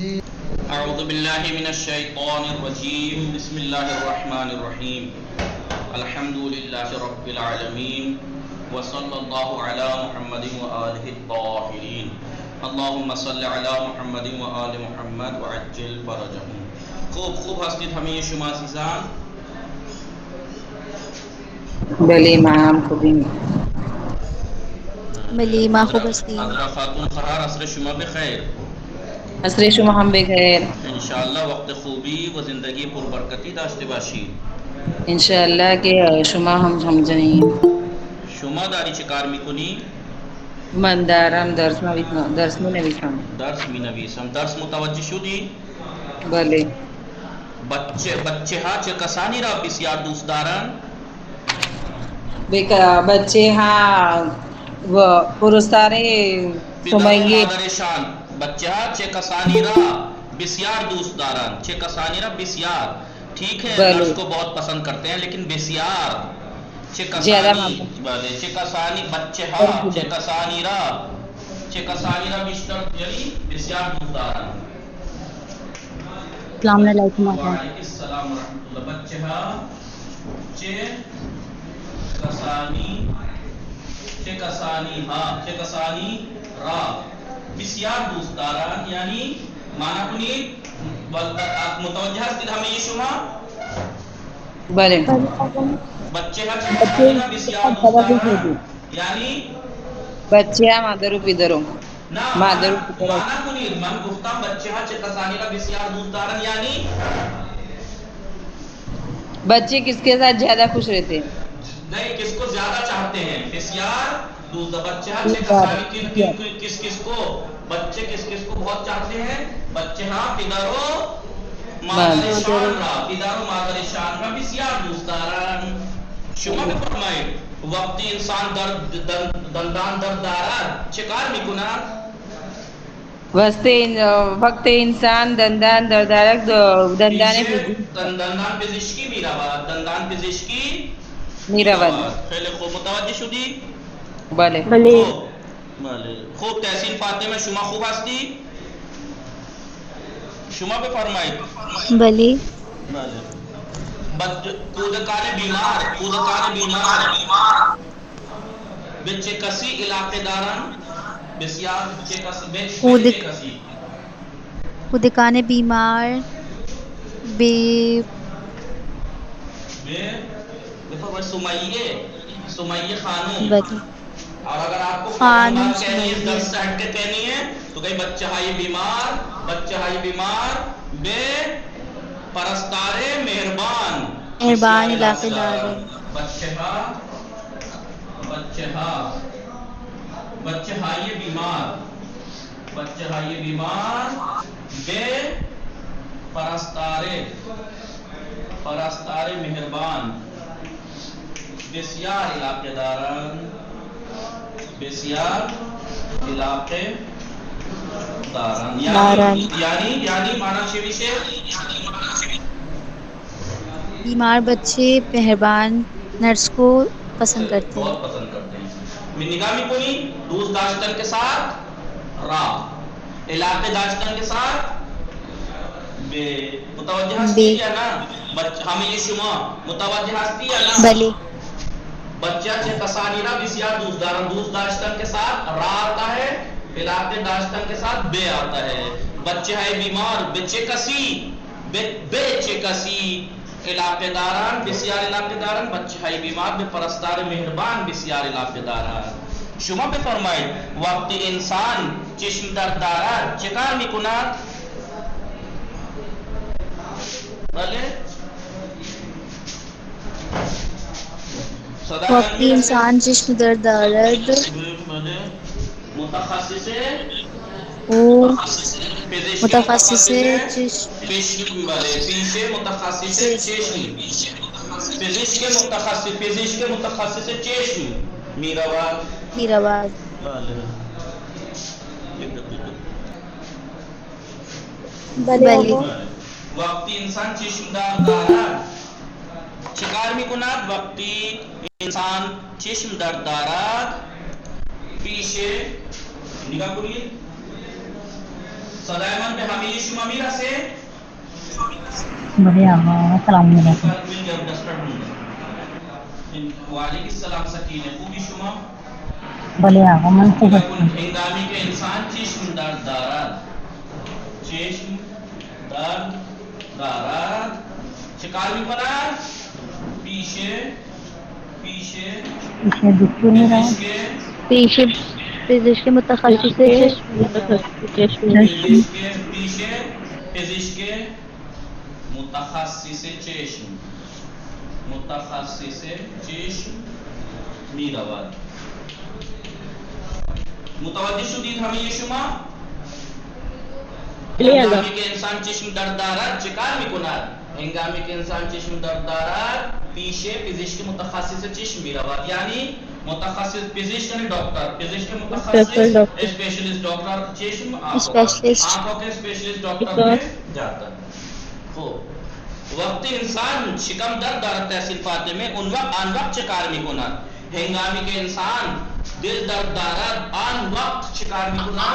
अऊज़ु बिल्लाहि मिनश्शैतानिर्रजीम बिस्मिल्लाहिर्रहमानिर्रहीम अल्हम्दुलिल्लाहि रब्बिल आलमीन व सल्लल्लाहु अला मुहम्मदिन व आलिहि त्ताहिरीन अल्लाहुम्मा सल्लि अला मुहम्मदिन व आलि मुहम्मद व अज्जिल फरजहुम। खूब हस्ती हमें शुमा सीज़ान बले इमाम खुदी मलीमा खूब हस्ती हज़रा खातून सहार असर शुमा बखैर असरे शुमा हम बखैर इंशाअल्लाह वक्त खूबी व ज़िंदगी पुरबरकती दाश्ते बाशी इंशाअल्लाह के शुमा हम जनी शुमा दारी चिकार मिकुनी मंदारम दर्स में नवीसम दर्स मिनवीसम दर्स मुतवज्जि शुदी बले बच्चे हा चे कसानी रा बिस्यार दूसदारन बेका बच्चे हाँ व पुरस्तारे पिदरो सुमैये मादरेशान बच्चे हा चे कसानी रा बिस्यार दूसदारन चे कसानी रा बिस्यार। ठीक है, बले नर्स को बहुत पसंद करते हैं लेकिन बिस्यार चे ज्यादा कसानी मात्रा बले चे कसानी बच्चे हा चे कसानी रा बिस्तर जली बिस्यार दूसदारन। अस्सलाम वालेकुम आका। वालेकुम रहमतुल्लाह। बच्चे हा चे कसानी चे कसानी रा बिस्यार दोस्तारान यानी माना कुनी मुतवज्जह अस्तिद हमें ये शुमा बले बच्चे हा चे कसानी रा बिस्यार दोस्तारान यानी बच्चे हाँ मादरू पिदरो ना मादरू पिदरो माना कुनी मन गुफ्ता बच्चे हा चे कसानी रा बिस्यार दोस्तारान यानी बच्चे किसके साथ ज्यादा खुश रहते हैं? नहीं किसको ज्यादा चाहते हैं बिस्यार दूसरा बच्चे हाँ छह कसानी किस किस को बच्चे किस किस को बहुत चाहते हैं बच्चे हाँ पिदारो मादरे शान रा बिस्यार दूसदारन शुमा में फरमाए वक्ती इंसान दंदान दरदारा शिकार मिकुना वक्त इंसान दंदान दरदारक दंदाने दंदान पिजिश्की मीराबाद दंदान पिजिश्की मीराबाद पहले खूब मुतवज्जि शुदी बले खूब तहसील फाते में शुमा खूब हस्ती शुमा पे फरमाए बली कूदकाने बीमार बिच्चे कसी इलाकेदारन बिस्यार चे कसी खुदकाने बीमार बे देखो सुमैये खानूम। बली और अगर आपको खानूम कहनी है सुमैये 10 से हट के कहनी है तो कहीं बच्चा हाई बीमार बे परस्तारे मेहरबान इलाकेदार बच्चे हाई बीमार बे परस्तारे मेहरबान बिस्यार इलाकेदारन यानी माना छे विषय बीमार बच्चे मेहरबान नर्स को पसंद करते हैं। बहुत पसंद करते हैं। निगामी कोनी दूस दाश्तन के साथ रा इलाके दाश्तन के साथ बे मुतवज्जिह हस्ती है ना बच्चा हमें ये शुमा मुतवज्जिह हस्ती है ना बली बच्चा चे कसानीरा बिस्यार दूस दाश्तन के साथ रा आता है इलाके दाश्तन के साथ बे आता है। बच्चे है बीमार बेचे कसी इलाकेदारान बिस्यार इलाकेदारान बच्चे है बीमार बे परस्तार मेहरबान बिस्यार इलाकेदारान शुमा पे फरमाए वक्ती इंसान चश्म दरदारा चिकार मिकुना भले वक्ती इंसान जिस्म दर्द मुतखस्सिस चश्म मीराबाद बली वक्ती इंसान चश्मदार शिकार में कुनात वक्ती इंसान चश्म दरदारात पीछे निगाह करिए सदायमन पे हमीद शुमा मीरा से बड़े आगा अस्सलाम वालेकुम मिल गया डस्टर ढूंढ वालेकुम सलाम सकीने खूबी शुमा बड़े आगा मन को हंगामी के इंसान चश्म दर दारात चश्म दर दारात शिकार भी बना पीछे पीछे पीछे दिख नहीं रहा इसके पेशे पज़िश्क मुतखस्सिस चश्म इसके पीछे इसके मुतखस्सिस चश्म मीरावाद मुतवज्जिह शुदीद हमें ये शुमा हंगामी के इंसान चश्म दरदारात चिकार मिकुनार हंगामी के इंसान चश्म दरदारात पीछे फिजिक्स के मुतखस्सिस चश्म मीरावाद यानी मुतखस्सिस फिजिक्स यानी डॉक्टर फिजिक्स के मुतखस्सिस स्पेशलिस्ट डॉक्टर चश्म आंखों के स्पेशलिस्ट डॉक्टर में जाता है। खूब वक्त इंसान शिकम दर दारत तहसील फाते में उन वक्त आन वक्त शिकार मिकुना हंगामी के इंसान दिल दर्द दारत आन वक्त शिकार मिकुना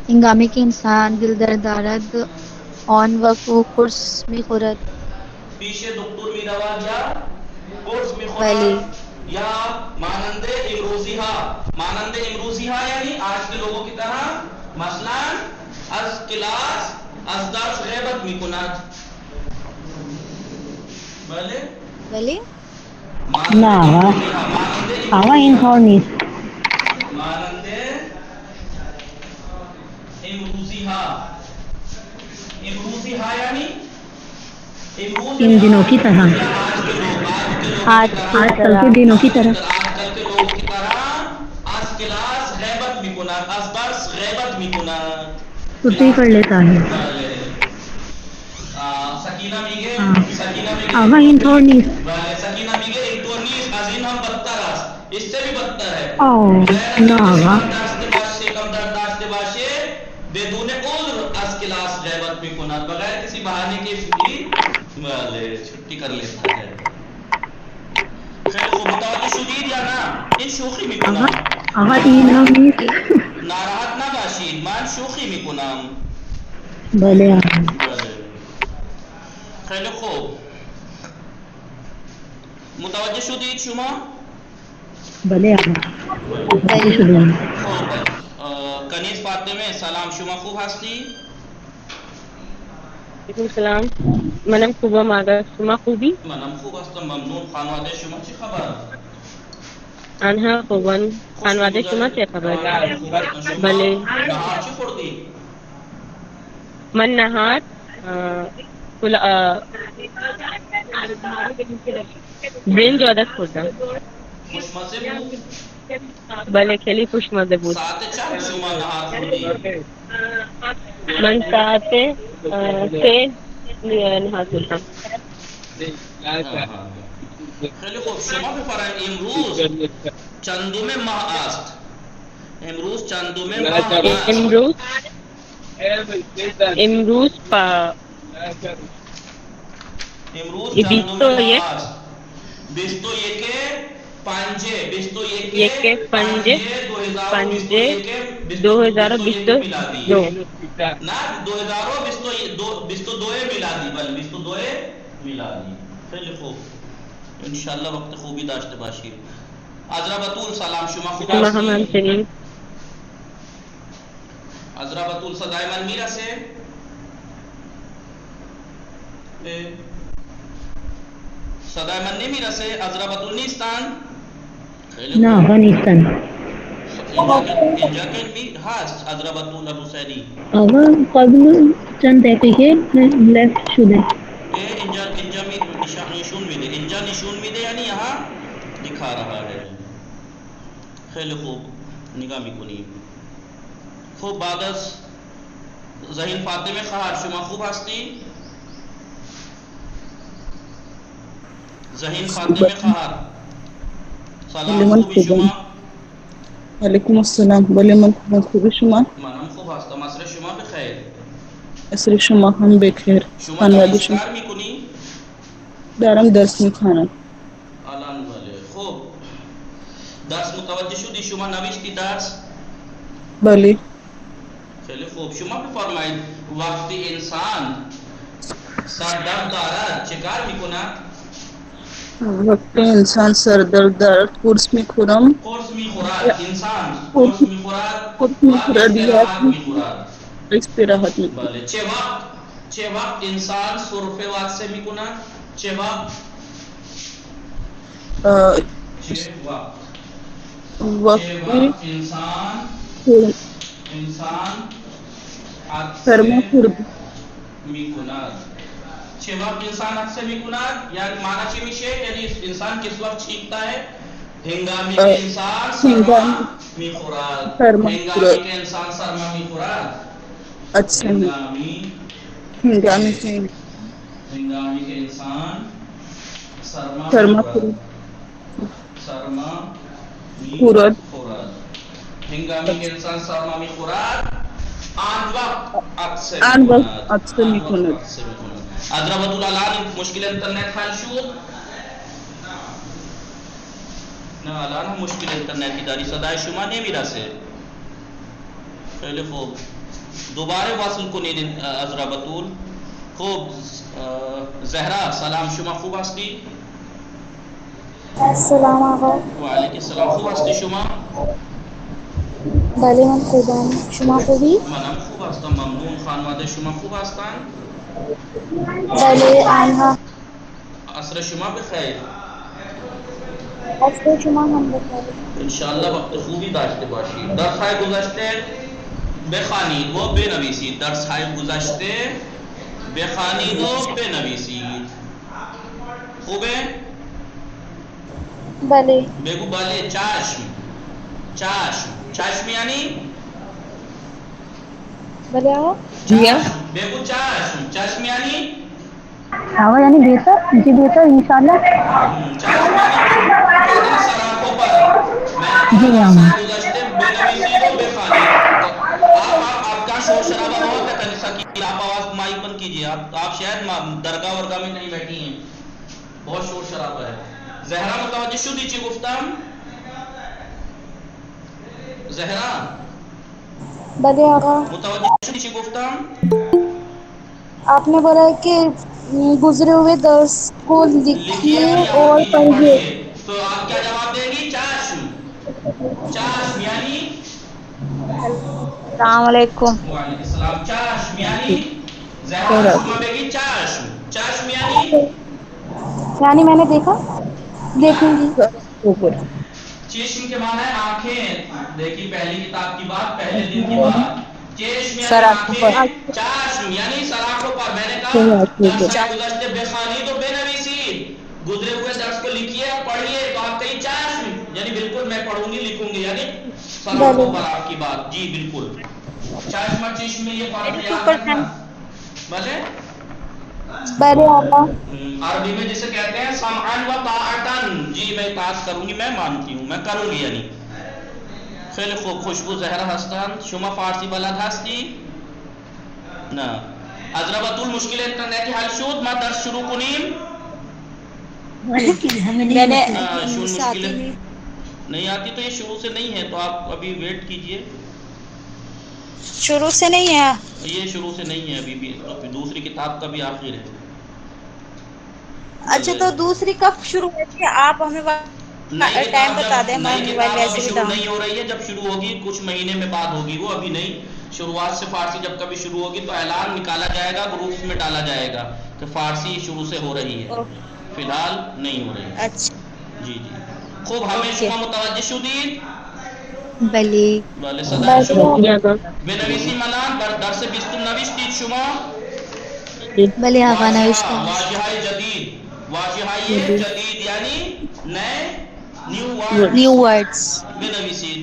हंगामी के इंसान दिल दर्द दारद ऑन वक्त कुर्स में खुरत पीछे दुक्तूर मीरावाद या कोर्स में पहले या मानंदे इमरूजिहा यानी आज के लोगों की तरह मसलन अज क्लास अजदास गैबत मिकुनात भले ना आवा इनफॉर्मिस मानंदे इमरूजिहा यानी इन दिनों की तरह आजकल के दिनों की तरह आजकल के लोगों की तरह आज क्लास गैबत मिकुना अजदास गैबत मिकुना छुट्टी कर लेता है सकीना मीगे आवा इनफॉर्मिस सकीना मीगे इंटोनीस अजीन हम बदतर इससे भी बदतर है ना आवा से कम दर्दाश्त बाशे बेदूने उज्र अज क्लास गैबत में कुना बगैर किसी बहाने के भी वाले छुट्टी कर लेता है। खैर को मुतवज्जिह शुदीद या ना इन शोखी में कुना आवा इनफॉर्मिस नाराहत ना बाशीद मान शोखी में कुना भले खैर को मुतवज्जिह शुदीद शुमा भले कनीज फातिमे सलाम शुमा खूब हस्ती वालेकुम सलाम मनम खूबा मागा शुमा खूबी मनम खूब हस्ता ममनून खानवादे शुमा ची खबर अनहा खूबन खानवादे शुमा ची खबर भले नहार ची खुर्दी मन नहार कुल ब्रेन जो अदस खुदा खुशमज़े भले खेली खुश मज़े बूद साते चार शुमा नहार खुर्दी मन साते से नहार खुदा खैली खूब शुमा पे फरान इमरूज चंदू में माह आस्त इमरूज चंदू में माह आस्त इमरूज इमरूज ये चंदू में ये माह आस्त बिस्तो ये के पंजे ये के पंजे 2020 दो ना 2020 दो मिलादी बल 22 मिलादी खैली खूब इंशाल्लाह वक्त खूबी दाश्त बाशी अजरा बतूल सलाम शुमा खूब अजरा बतूल सदायमन मीरा से सदायमन ने मीरा से अजरा बतूल निस्तान ना अफगानिस्तान इंजा के मी हास अजरा बतूल अबू सैदी आवा कबल चंद दकीक़े लेफ्ट शुदे इंजा में निशान में दे यानी यहाँ दिखा रहा है। खैली खूब निगाह में कुनी खूब बादस ज़हीन फातिमे खहार शुमा खूब हस्ती ज़हीन फातिमे खहार सलाम खूबी शुमा वालेकुम अस्सलाम बोले मन खूब शुमा मनम खूब हस्ता मसरे शुमा बखैर असर शुमा हम बेखैर शुमा खानवादी शुमा नमस्कार में कुनी दारम दर्स में खाना आलान वाले खूब दर्स मुतवज्जिह शुदी शुमा नविश्ती दर्स भले चलिए खूब शुमा पे फरमाइद वक्ती इंसान सरदर्द दारा चिकार मिकुना वक्त इंसान सरदर्द दर्द कुर्स में खुरम कोर्स मी खुराक इंसान कोर्स मी खुराक कुर्स में वाक खुरादियात इस्तिराहत मी खुराक इस पे राहत में भले चे वक्त इंसान सुरफे वाक से मिकुना चे वक्त चे वक्त वक्त इंसान इंसान आज से फरमा खुर्द मिकुनाद छह वक्त इंसान आज से मिकुनाद यानी माना चे मिशे यानी इंसान किस वक्त छींकता है हिंगामी के इंसान सरमा मी खुराक हिंगामी के इंसान सरमा मी खुराक अच्छा हिंगामी हिंगामी से हिंगामी के इंसान सरमा मी फरमा खुराक सरमा मी खुराक खुराक हिंगामी के इंसान सरमा मी खुराक आन वक्त अक्सर आन वक्त अक्सर मिकुनाद अदरबतुल अलान मुश्किल इंटरनेट हाल शूद ना अलान मुश्किल इंटरनेट की दारी सदाई शुमा ने मेरा से पहले खूब दोबारा वासल को नहीं अजरबतुल खूब जहरा सलाम शुमा खूब हस्ती अस्सलाम वालेकुम सलाम खूब हस्ती शुमा भले हम खुदान शुमा को भी मनम खूब हस्ता ममनून खानवादे शुमा खूब हस्तान भले आन्हा असर शुमा बखैर अस्सलाम शुमा हम बताए इंशाअल्लाह वक्त खूबी दाश्ते बाशी दर्स हाय गुज़श्ते बेखानी वो बेनवीसी दर्स हाय गुज़श्ते बेखानी दो बेनवीसी खूबे भले बेगु बाले चाश्म चाश्म यानी भले आओ बेगु चाश्म यानी हाँ यानी बेहतर जी बेहतर इंशाल्लाह चाश्म यानी सराखों पर मैं जी हाँ गुज़श्ते बेनवीसी दो बेखानी आप आपका शोर शराबा बहुत है कनिसा की आप आवाज माइक बंद कीजिए आप शायद दरगाह वर्गा में नहीं बैठी हैं बहुत शोर शराबा है जहरा मुतवज्जो शु दीजिए गुफ्ताम जहरा भले आगा मुतवज्जो शु दीजिए गुफ्ताम आपने बोला कि गुजरे हुए दर्स को लिखिए लिखिए यानी याद और कीजिए पढ़िए पढ़िए तो आप क्या जवाब देंगी चाश्म यानी अस्सलाम वालेकुम। वालेकुम सलाम चाश्म यानी जहरा शुमा बेगी चाश्म यानी मैंने देखा देखूंगी ऊपर चेश्म के माना है आंखें देखिए पहली किताब की बात पहले दिन की बात चेश्म यानी सराखों पर। आंखें चाश्म यानी सराखों पर मैंने कहा दर्स है गुज़श्ते बेखानी तो बेनवीसी गुजरे हुए दर्स को लिखिए और पढ़िए तो आप कहीं चाश्म यानी बिल्कुल मैं पढ़ूंगी लिखूंगी यानी सराखों पर आपकी बात जी बिल्कुल चाश्म और चेश्म में ये फर्क याद रखना भले भले आगा अरबी में जिसे कहते हैं समअन व ताअतन जी मैं तास करूंगी मैं मानती हूँ मैं करूंगी यानी खैर खूब खुशबू जहरा हस्तान शुमा फारसी बलद हस्ती ना अजरबतुल मुश्किल इंटरनेट हल शुद मा दर्स शुरू कुनीम मैंने मुश्किल नहीं आती तो ये शुरू से नहीं है तो आप अभी वेट कीजिए शुरू से नहीं है। ये शुरू से नहीं है अभी भी तो दूसरी किताब का भी आखिर है अच्छा तो दूसरी कब शुरू होती है आप हमें टाइम बता दें। हमारे मोबाइल वैसे भी शुरू डाउन नहीं हो रही है जब शुरू होगी कुछ महीने में बाद होगी वो अभी नहीं शुरुआत से फारसी जब कभी शुरू होगी तो ऐलान निकाला जाएगा ग्रुप्स में डाला जाएगा कि फारसी शुरू से हो रही है फिलहाल नहीं हो रही है। अच्छा जी जी खूब हमेशा मुतवज्जो शुदीद भले वाले सदा शुरू बेनवीसी मना दर्स बिस्तुम नविश्ती शुमा भले आगा नविश्ता वाजिहाय जदीद यानी नए न्यू वर्ड्स बेनवीसी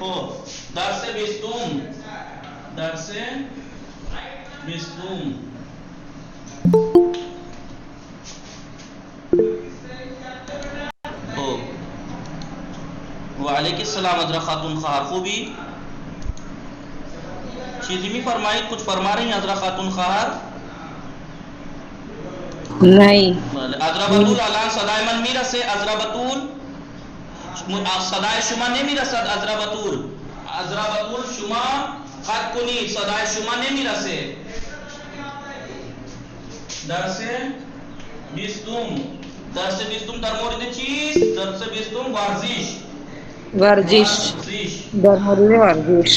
हो दर्स बिस्तुम हो वालेकुम सलाम अजरा खातून खार खूबी चीज़ में फरमाई कुछ फरमा रही हैं अजरा खातून खार नहीं अजरा बतूल अलान सदाइमन मीरा से अजरा बतूल सदाय शुमा नेमिरasad Azrabatul Shuma qad kunit सदाय शुमा नेमिरase derse bistum dar moride cheez derse bistum varzish वर्जिश दर मोरीदे वर्जिश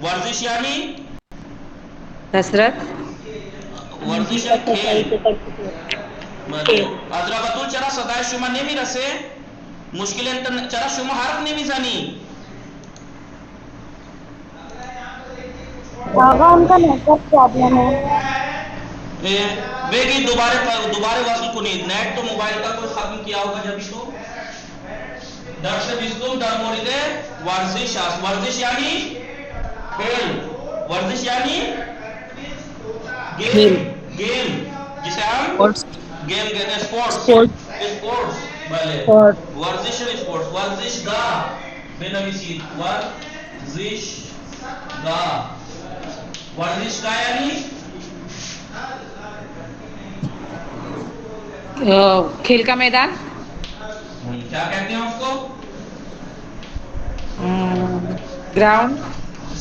वर्जिश यानी कसरत वर्जिश या खेल अजराबतुल चरा सदाय शुमा नेमिरase मुश्किलेंतर चरा शुमा harf नेमिजानी आगा उनका नेटवर्क प्रॉब्लम है। वेगी दोबारे वसल कुनीत नेट तो मोबाइल का कोई खत्म किया होगा जब तो दर्श बिस्तुम दर मोरिदे वर्जिश यानी खेल वर्जिश यानी गेम जिसे हम गेम कहते हैं स्पोर्ट्स भले वर्जिश वर्जिश गा बेनवीसी वर्जिश का यानी खेल का मैदान क्या कहते हैं उसको ग्राउंड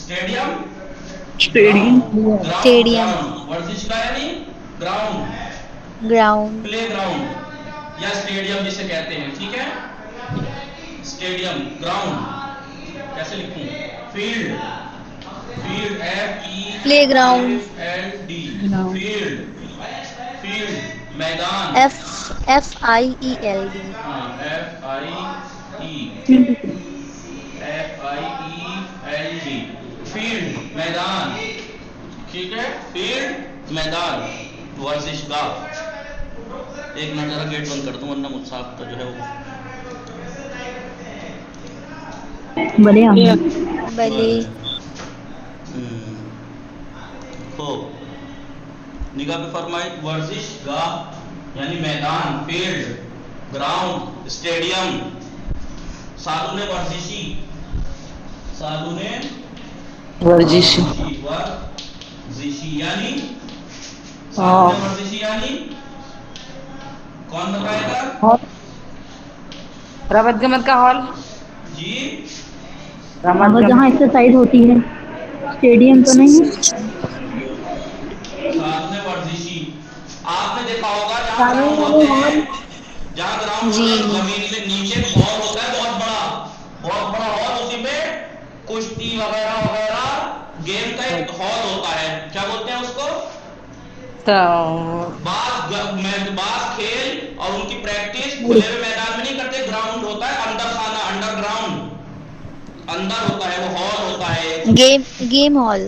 स्टेडियम वर्जिश का यानी ग्राउंड प्ले ग्राउंड या स्टेडियम जिसे कहते हैं, ठीक है। स्टेडियम ग्राउंड कैसे लिखूं? फील्ड प्लेग्राउंड FELD फील्ड मैदान FIELD FIELD फील्ड मैदान, ठीक है। फील्ड मैदान वर्जिश गाह। एक मिनट जरा गेट बंद कर दूं वरना मुझसे आपका जो है वो भले हो निगाह पे फरमाई। वर्जिश गाह यानी मैदान, फील्ड, ग्राउंड, स्टेडियम। सालूने वर्जिशी यानी वर्जिशी यानी कौन बताएगा? रमत गमत का हॉल जी, जहाँ एक्सरसाइज होती है, स्टेडियम तो नहीं है। सामने वर्जिशी आपने देखा होगा जहाँ ग्राउंड होते हैं, जमीन से नीचे हॉल होता है बहुत बड़ा हॉल, उसी में कुश्ती वगैरह गेम का एक हॉल होता है। क्या बोलते हैं उसको? बास खेल और उनकी प्रैक्टिस खुले हुए मैदान में नहीं करते, ग्राउंड होता है, अंदर खाना, अंडरग्राउंड, अंदर होता है, वो हॉल होता है, game hall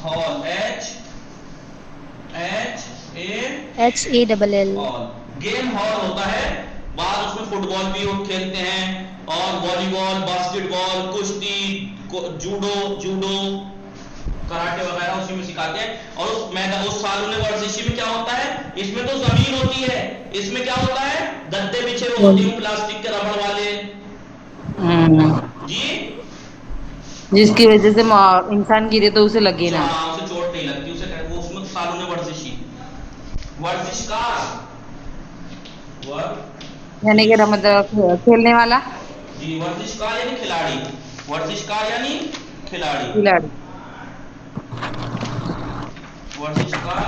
HALL game hall होता है। बाद उसमें फुटबॉल भी खेलते हैं और वॉलीबॉल, बास्केटबॉल, कुश्ती, जूडो, कराटे वगैरह उसी में सिखाते हैं। और उस सालूने वर्जिशी में क्या होता है? इसमें तो जमीन होती है, इसमें क्या होता है? गद्दे बिछे हुए होते हैं प्लास्टिक के, रबड़ वाले जी, जिसकी वजह से इंसान गिरे तो उसे लगे ना, उसे चोट नहीं लगती, उसे वो उसमें सालूने वर्जिशी। वर्जिशकार यानी कि खेलने वाला जी, वर्जिशकार यानी खिलाड़ी, वर्जिशकार यानी खिलाड़ी, वर्जिशकार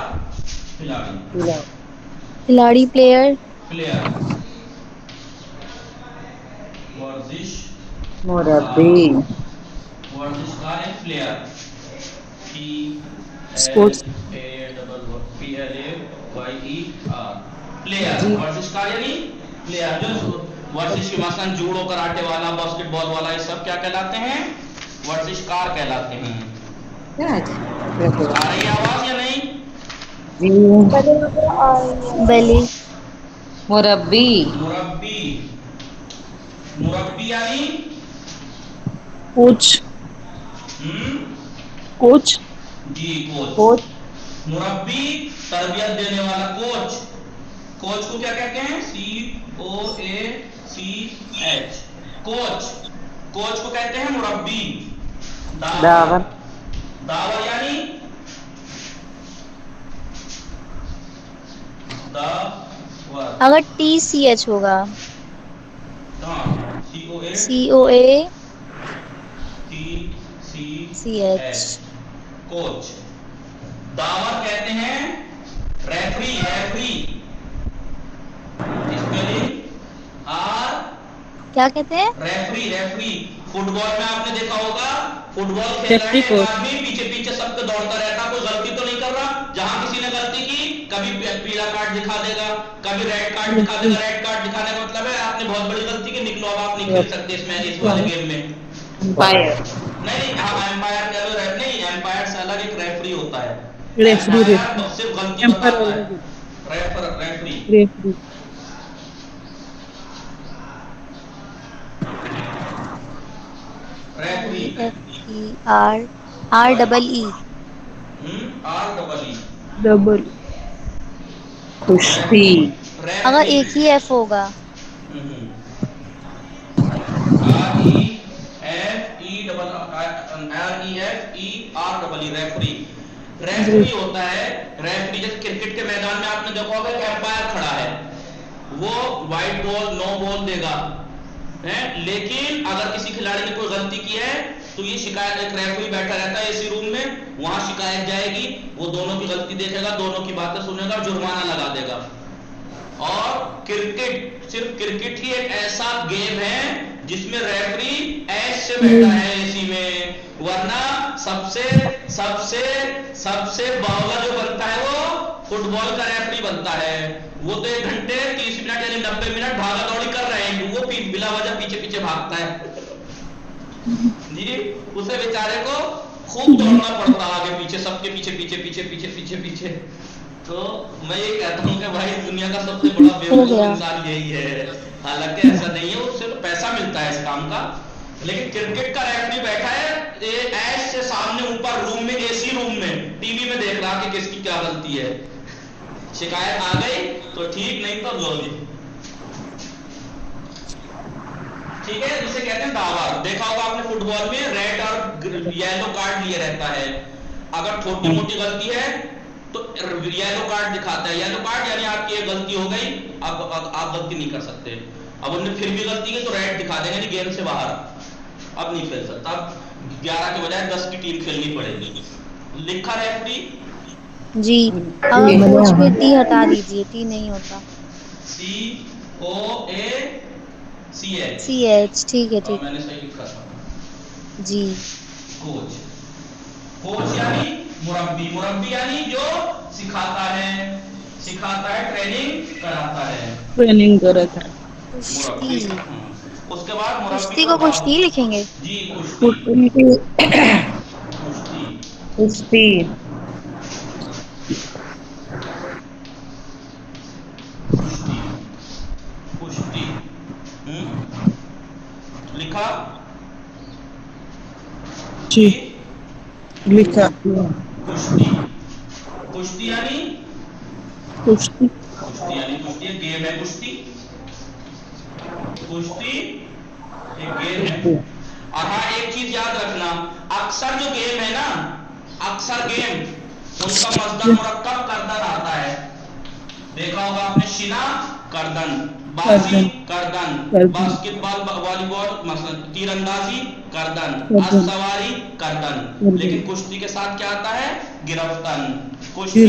खिलाड़ी प्लेयर वर्जिश मुरब्बी वर्जिशकार एंड प्लेयर स्पोर्ट्स प्लेयर वर्जिशकार यानी प्लेयर। जो वर्जिश के मसलन जूडो, कराटे वाला, बास्केटबॉल वाला, ये सब क्या कहलाते हैं? वर्जिशकार कहलाते हैं। आ रही आवाज या नहीं? बली मुरब्बी यानी कोच जी, कोच। मुरब्बी तरबियत देने वाला, कोच को क्या कहते हैं? COACH कोच को कहते हैं मुरब्बी। दावर यानी दावर। अगर TCH होगा, हाँ, COA COACH। TCH, coach. The power कहते हैं रेफरी, रेफरी स्पेलिंग आर, क्या कहते हैं? Referee, referee. फुटबॉल में आपने देखा होगा, फुटबॉल खेल रहे हैं, एक आदमी पीछे पीछे सबके दौड़ता रहता, कोई गलती तो नहीं कर रहा। जहां किसी ने गलती की, कभी पीला कार्ड दिखा देगा, कभी रेड कार्ड दिखा देगा। रेड कार्ड दिखाने का मतलब है आपने बहुत बड़ी गलती की, निकलो, अब आप नहीं खेल सकते इसमें, इस वाले गेम में। एम्पायर। नहीं, हाँ, एम्पायर कह लो, नहीं, एम्पायर से अलग एक रेफरी होता है। रेफरी, एम्पायर सिर्फ गलती बताता है, referee. Referee. Referee, REE। REE। Double. कुश्ती। अगर एक ही F होगा, रेफरी। रेफरी होता है, रेफरी। जैसे क्रिकेट के मैदान में आपने देखा होगा कि एम्पायर खड़ा है, वो वाइट बॉल, नो बॉल देगा, है। लेकिन अगर किसी खिलाड़ी ने कोई गलती की है तो ये शिकायत, एक रेफरी बैठा रहता है एसी रूम में, वहां शिकायत जाएगी, वो दोनों की गलती देखेगा, दोनों की बातें सुनेगा, जुर्माना लगा देगा। और क्रिकेट, सिर्फ क्रिकेट ही एक ऐसा गेम है जिसमें रेफरी ऐसे बैठा है एसी में, वरना सबसे सबसे सबसे बावला जो बनता है वो फुटबॉल का रेफरी बनता है। वो तो 1 घंटे 30 मिनट यानी 90 मिनट भागा दौड़ी कर रहे हैं, वो बिला वजह पीछे पीछे भागता है जी। उसे बेचारे को खूब दौड़ना पड़ता है आगे पीछे, सबके पीछे पीछे पीछे पीछे पीछे पीछे। तो मैं ये कहता हूँ कि भाई दुनिया का सबसे बड़ा बेवकूफ इंसान यही है। हालांकि ऐसा नहीं है, उससे तो पैसा मिलता है इस काम का। लेकिन क्रिकेट का रेफरी बैठा है ऐसे सामने ऊपर रूम में, एसी रूम में, टीवी में देख रहा कि किसकी क्या गलती है। शिकायत आ गई तो ठीक, नहीं तो लो जी, ठीक है। जिसे कहते हैं दावर। देखा होगा आपने फुटबॉल में रेड और येलो कार्ड लिए रहता है। अगर छोटी मोटी गलती है तो येलो कार्ड दिखाता है। येलो कार्ड यानी आपकी एक गलती हो गई, अब आप गलती नहीं कर सकते। अब उन्होंने फिर भी गलती की तो रेड दिखा देंगे, यानी गेम से बाहर, अब नहीं खेल सकता। अब 11 के बजाय 10 की टीम खेलनी पड़ेगी। लिखा रेफरी जी। अगर कोच पे टी हटा दीजिए, टी नहीं होता। COACH, ठीक है, ठीक। मैंने सही लिखा था जी। कोच, कोच यानी मुरब्बी, मुरब्बी यानी जो सिखाता है, सिखाता है, ट्रेनिंग कराता है, ट्रेनिंग करता है। कुश्ती। उसके बाद मुरब्बी कुश्ती को कुश्ती लिखेंगे। जी, कुश्ती, कुश्ती, कुश्ती। कुश्ती, कुश्ती। लिखा जी, लिखा। कुश्ती, कुश्ती यानी कुश्ती, कुश्ती यानी कुश्ती एक गेम है। कुश्ती, कुश्ती एक गेम है। और हाँ, एक चीज याद रखना, अक्सर जो गेम है ना, अक्सर गेम उनका मजदर मुरक्कब करदन आता है। देखा होगा आपने, शिना करदन, बाजी करदन, बास्केटबॉल, वॉलीबॉल, तीरंदाजी करदन, सवारी करदन। लेकिन कुश्ती के साथ क्या आता है? गिरफ्तन। कुश्ती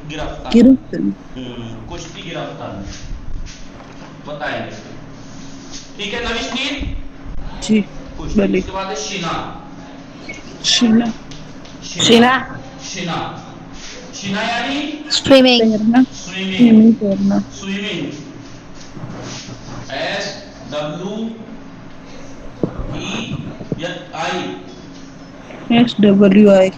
गिरफ्तन, कुश्ती गिरफ्तन बताएंगे, ठीक है। नविश जी, कुश्ती के बाद है शिना, शिना, शिना, शिना, शिना यानी स्विमिंग, स्विमिंग, करना, स्विमिंग, SWI,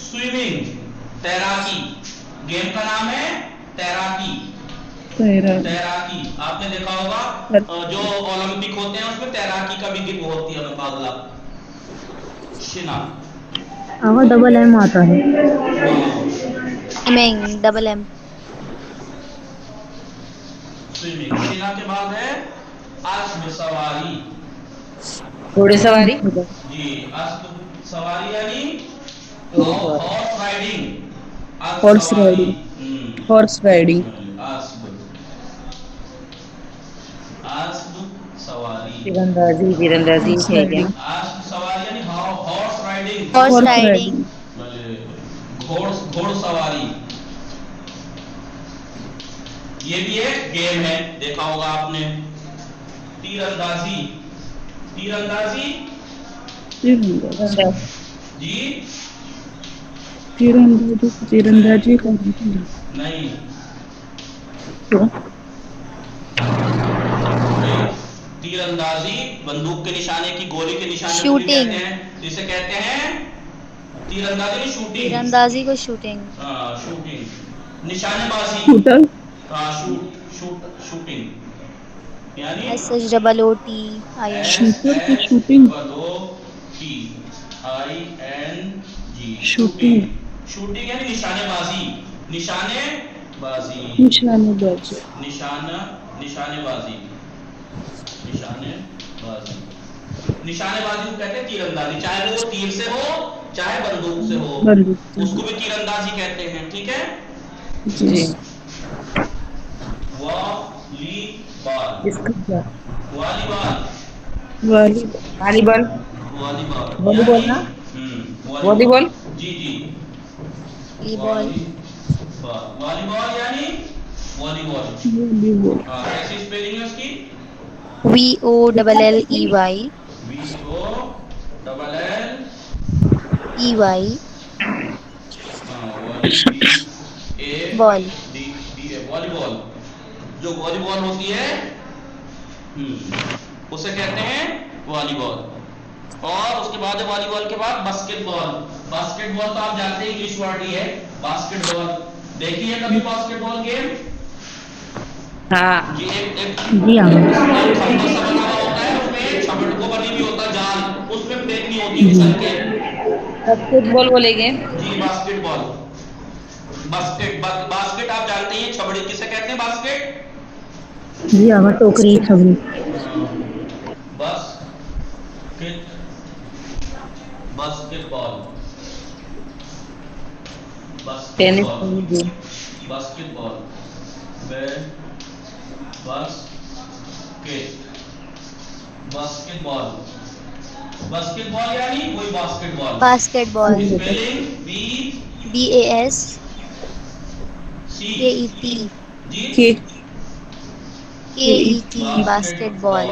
स्विमिंग, तैराकी। गेम का नाम है तैराकी, तैराकी। आपने देखा होगा जो ओलंपिक होते हैं उसमें तैराकी का भी वो होती है मुकाबला। शिना, डबल M आता है। Swimming, double M। स्विमिंग। शिना के बाद है अश्व सवारी, घोड़े सवारी। जी, अश्व सवारी यानी हॉर्स राइडिंग, अस्ब हॉर्स सवारी। राइडिंग, हॉर्स राइडिंग, अस्ब, अस्ब सवारी, तीरंदाजी तीरंदाजी हॉर्स है क्या? राइडिंग, अस्ब सवारी यानी horse riding, horse horse riding, riding, घोड़सवारी। ये भी एक गेम है, देखा होगा आपने। तीरंदाजी, तीरंदाजी तीरंदाजी, जी तीरंदाजी, तीरंदाजी करनी है। नहीं, तो तीरंदाजी बंदूक के निशाने की, गोली के निशाने को भी शूटिंग, कहते हैं। इसे कहते हैं तीरंदाजी की शूटिंग। तीरंदाजी को शूटिंग, हाँ शूटिंग, निशानेबाजी। शूटर, हाँ शूटिंग यानी SHOOTING, शूटर की SHOOTING, shooting, shooting, shooting, shooting यानी निशानेबाजी, निशानेबाजी, निशानेबाजी, निशानेबाजी, निशानेबाजी, निशानेबाजी को कहते हैं तीरंदाजी। चाहे वो तीर से हो चाहे बंदूक से हो, बंदूक, उसको भी तीरंदाजी कहते हैं। ठीक है। जी, वॉलीबॉल, इसका क्या? वॉलीबॉल, वाली, वॉलीबॉल, वॉलीबॉल वॉलीबॉल ना? वॉलीबॉल, जी जी, वॉलीबॉल, वॉलीबॉल, वॉलीबॉल यानी वॉलीबॉल। वॉलीबॉल, हाँ, कैसी स्पेलिंग है उसकी? VOLLEY, VOLLEY, ball, volleyball. जो वॉलीबॉल होती है उसे कहते हैं वॉलीबॉल। और उसके बाद वॉलीबॉल के बाद बास्केटबॉल। बास्केटबॉल तो आप जानते हैं इंग्लिश वर्ड ही है बास्केटबॉल। देखी है कभी बास्केटबॉल गेम? हाँ ये एक जी हाँ एक खंभा सा बना हुआ होता है, उसमें एक छबड़ को बनी हुई होता है जाल, उसमें फेंकनी होती है फिसल के। बास्केटबॉल बोलेंगे। जी बास्केटबॉल। बास्केट आप जानते हैं छबड़ी किसे कहते हैं? बास्केट, जी हाँ टोकरी छबरी basket, basketball, tennis, basketball, basketball, basketball, basketball यानी वही बास्केटबॉल। बास्केटबॉल, स्पेलिंग BASKET, जी बास्केटबॉल,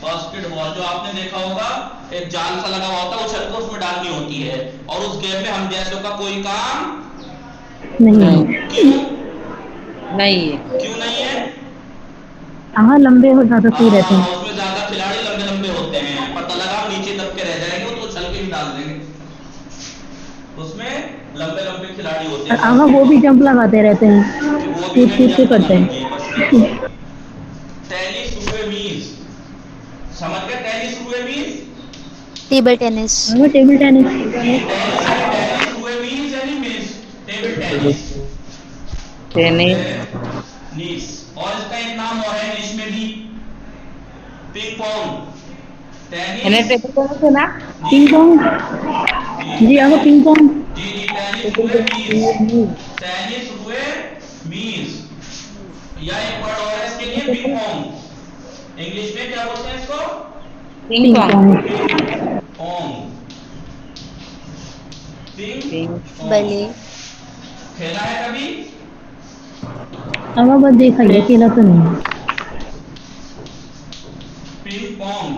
बास्केटबॉल जो आपने देखा होगा, एक जाल सा लगा हुआ होता है, उछल कर उसमें डालनी होती है। और उस गेम में हम जैसों का कोई काम नहीं क्यों नहीं है। क्यों नहीं है? हाँ लंबे हो ज्यादा सही रहते हैं उसमें ज्यादा खिलाड़ी लंबे लंबे होते हैं, पता लगा हम नीचे दब के रह जाएंगे तो उछल के ही डाल देंगे। उसमें लंबे लंबे खिलाड़ी होते और हैं। आगा वो भी जंप लगाते रहते हैं वो भी कूद कूद के करते हैं टेनिस हुए मीन्स, समझ गए? टेनिस हुए मीन्स टेबल टेनिस, हाँ टेबल टेनिस टेनिस हुए मीन्स यानी मिस, टेबल टेनिस, टेनिस, नीस। और इसका एक नाम और है इंग्लिश में भी, पिंग पोंग। इन्हें टेनिस, टेबल टेनिस है ना? पिंग पोंग जी हाँ पिंग पोंग जी जी, टेनिस हुए मीन्स, टेनिस हुए मीन्स। या एक वर्ड और है इसके लिए, पिंग पोंग। इंग्लिश में क्या बोलते हैं इसको? पिंग पोंग, पोंग, पिंग बले, खेला है कभी? आगा बस देखा ही अकेला तो नहीं ping pong,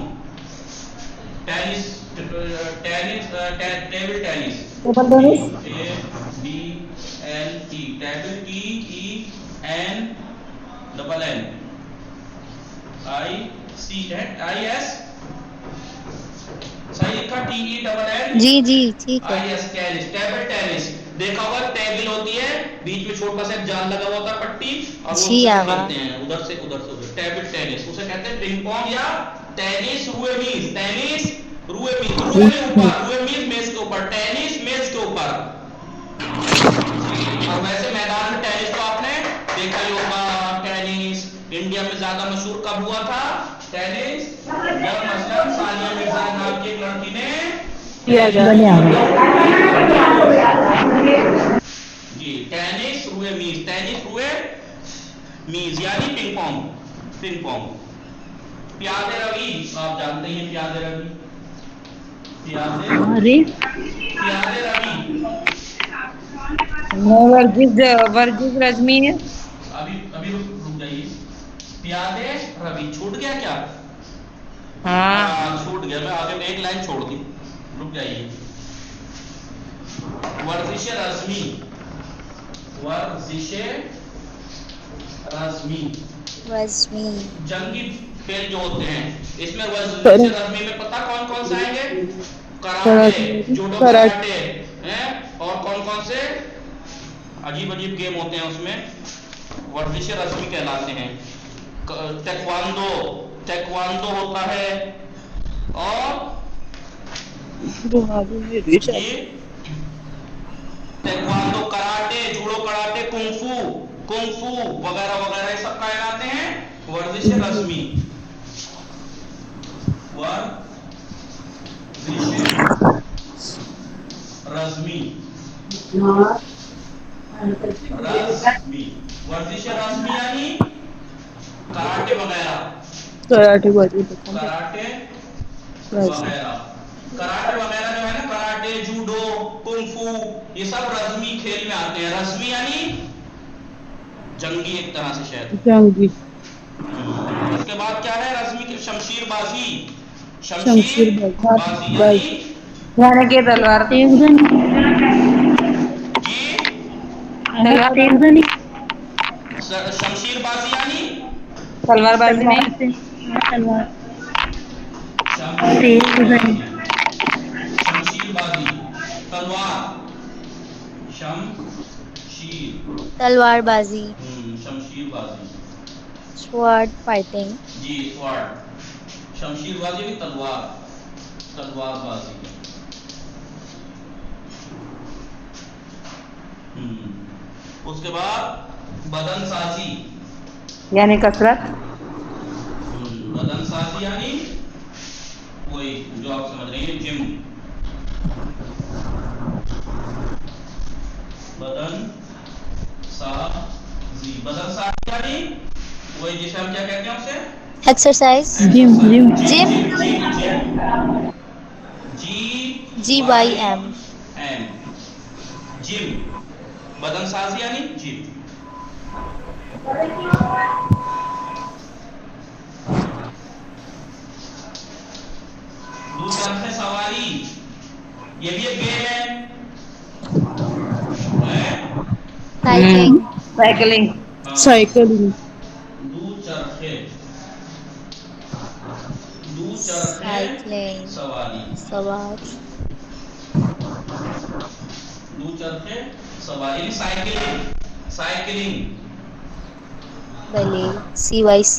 tennis, tennis, table tennis, table tennis, TABLE, table, TENN, ICIS, सही लिखा? TENN, जी जी ठीक है, IS, टेनिस, टेबल टेनिस। देखा होगा टेबल होती है, बीच में छोटा सा जाल लगा हुआ होता है, पट्टी, और वो जी उससे आवा। खेलते हैं उधर से उधर। टेबल टेनिस उसे कहते हैं पिंग पोंग या टेनिस रुए मीज। टेनिस रुए मीज, रुए में ऊपर, रुए मीज मेज के ऊपर, टेनिस मेज के ऊपर। और वैसे मैदान में टेनिस तो आपने देखा ही होगा। टेनिस इंडिया में ज्यादा मशहूर कब हुआ था? टेनिस जब मसलन सानिया मिर्जा नाम की एक लड़की ने किया जाए। जी, टेनिस रुए मीज, टेनिस रुए मीज यानी पिंग पोंग, पिंग पोंग। प्यादे रवि, आप जानते हैं प्यादे रवि, प्यादे रेस प्यादे रवि। वर्जिश वर्जिश रजमी है। अभी अभी रुक जाइए। प्यादे रवि छूट गया क्या? हाँ हाँ छूट गया, मैं आगे में एक लाइन छोड़ दी, रुक जाइए। वर्जिश रज़मी, वर्जिश रज़मी, रश्मि, जंगी खेल जो होते हैं इसमें वर्जिश रज़मी में पता कौन कौन से आएंगे? कराटे, जूडो कराटे हैं, और कौन कौन से अजीब अजीब गेम होते हैं उसमें वर्जिश रज़मी कहलाते हैं। टेक्वांडो, टेक्वांडो होता है, और ये taekwondo, karate, judo karate, kung fu, kung fu वगैरह वगैरह ये सब कहलाते हैं वर्जिश रज़मी। वर्जिश रज़मी, रज़मी, वर्जिश रज़मी यानी कराटे वगैरह, कराटे बाजी कराटे वगैरह, कराटे वगैरह जो है ना, कराटे, जूडो, कुंफू, ये सब रज़मी खेल में आते हैं। रज़मी यानी जंगी एक तरह से शायद। जंगी। उसके बाद क्या है रज़मी की? शमशीरबाजी, शमशीर शमशीरबाजी बाजी। यानी कि तलवार जी, शमशीरबाजी यानी तलवारबाजी नहीं। शमशीरबाजी, शमशीरबाजी, तलवार, शमशीर, तलवारबाजी, शमशीरबाजी, स्वॉर्ड फाइटिंग, जी स्वॉर्ड, शमशीरबाजी भी तलवार, तलवारबाजी। उसके बाद बदनसाजी, यानी कसरत। बदनसाजी यानी वही जो आप समझ रहे हैं, जिम। बदनसाजी, बदनसाजी यानी वही जिसे हम क्या कहते हैं उसे? Exercise, gym gym gym, GYM, GYM, gym. बदनसाजी यानी जिम। दूसरा है सवारी, ये भी एक गेम है? Cycling, cycling. हाँ। साइकिलिंग। दू चरखे, दू चरखे साइकिलिंग, सवारी, सवार, दू चरखे सवारी, साइकिलिंग, साइकिलिंग। भले, CYC,